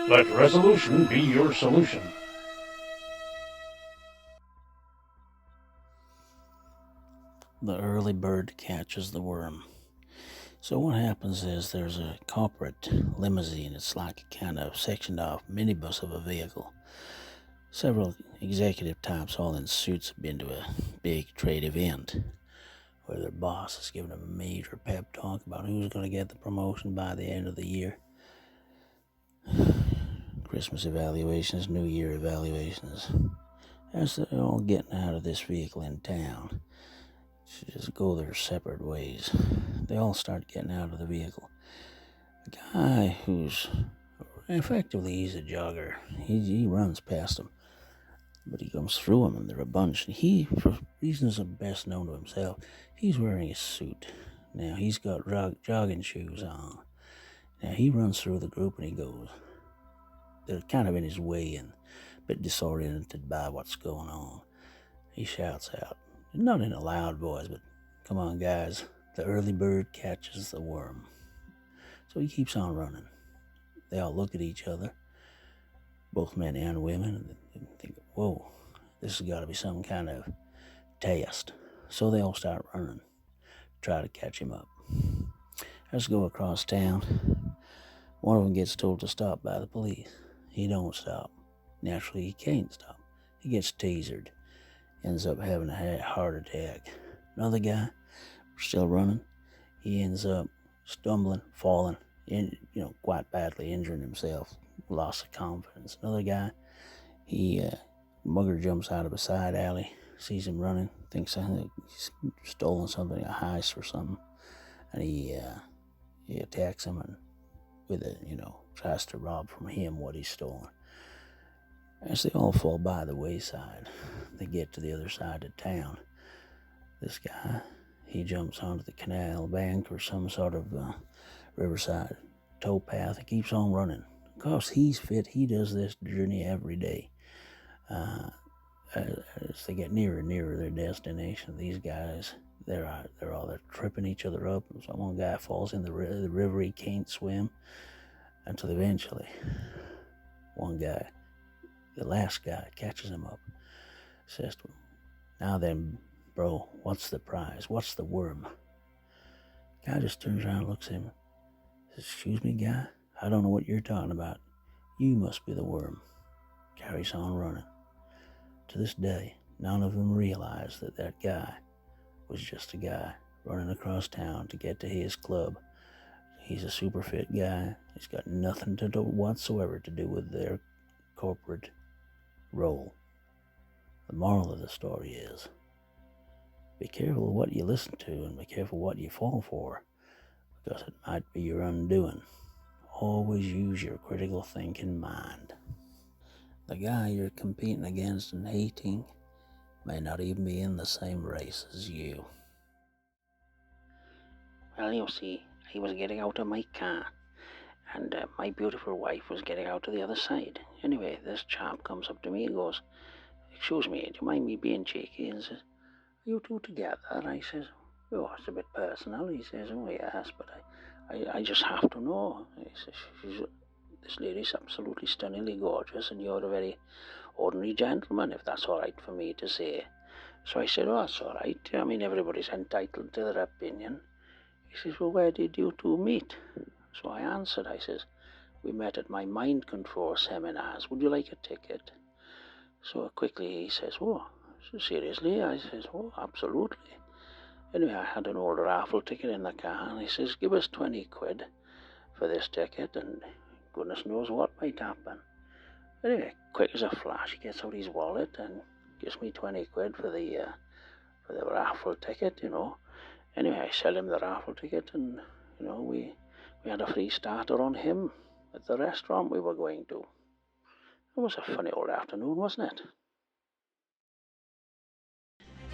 Let resolution be your solution. The early bird catches the worm. So what happens is there's a corporate limousine. It's like a kind of sectioned off minibus of a vehicle. Several executive types, all in suits, have been to a big trade event where their boss is giving them a major pep talk about who's going to get the promotion by the end of the year. Christmas evaluations, New Year evaluations. As they're all getting out of this vehicle in town, just go their separate ways. They all start getting out of the vehicle. A guy who's effectively, he's a jogger. He runs past them, but he comes through them, and they're a bunch. And he, for reasons best known to himself, he's wearing a suit. Now he's got jogging shoes on. Now he runs through the group and he goes. They're kind of in his way and a bit disoriented by what's going on. He shouts out, not in a loud voice, but, "Come on, guys, the early bird catches the worm." So he keeps on running. They all look at each other, both men and women, and think, whoa, this has got to be some kind of test. So they all start running, try to catch him up. Let's go across town. One of them gets told to stop by the police. He don't stop. Naturally, he can't stop. He gets tasered. Ends up having a heart attack. Another guy, still running. He ends up stumbling, falling, quite badly injuring himself. Loss of confidence. Another guy, mugger jumps out of a side alley, sees him running, thinks he's stolen something, a heist or something, and he attacks him and tries to rob from him what he's stolen. As they all fall by the wayside, they get to the other side of town. This guy, he jumps onto the canal bank or some sort of riverside towpath and keeps on running. Of course, he's fit. He does this journey every day. As they get nearer and nearer their destination, these guys, they're tripping each other up. So one guy falls in the river. He can't swim until eventually one guy, the last guy, catches him up, says to him, "Now then, bro, what's the prize? What's the worm?" Guy just turns around and looks at him. Says, "Excuse me, guy, I don't know what you're talking about. You must be the worm." Carries on running. To this day, none of them realize that guy was just a guy running across town to get to his club. He's a super fit guy. He's got nothing to do whatsoever to do with their corporate role. The moral of the story is, be careful what you listen to and be careful what you fall for, because it might be your undoing. Always use your critical thinking mind. The guy you're competing against and hating may not even be in the same race as you. Well, you see, I was getting out of my car, and my beautiful wife was getting out to the other side. Anyway, this chap comes up to me and goes, "Excuse me, do you mind me being cheeky?" And says, "Are you two together?" And I says, "Oh, it's a bit personal." He says, "Oh, yes, but I just have to know." He says, "This lady's absolutely stunningly gorgeous, and you're a very ordinary gentleman, if that's all right for me to say." So I said, "Oh, that's all right. I mean, everybody's entitled to their opinion." He says, "Well, where did you two meet?" So I answered, I says, "We met at my mind control seminars. Would you like a ticket?" So quickly he says, "Oh, seriously?" I says, "Oh, absolutely." Anyway, I had an old raffle ticket in the car, and he says, "Give us 20 quid for this ticket, and goodness knows what might happen." Anyway, quick as a flash, he gets out his wallet and gives me 20 quid for the raffle ticket, Anyway, I sell him the raffle ticket, and, we had a free starter on him at the restaurant we were going to. It was a funny old afternoon, wasn't it?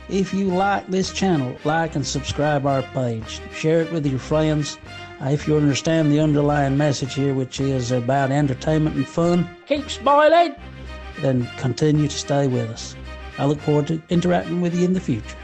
If you like this channel, like and subscribe our page. Share it with your friends. If you understand the underlying message here, which is about entertainment and fun, Keep smiling! then continue to stay with us. I look forward to interacting with you in the future.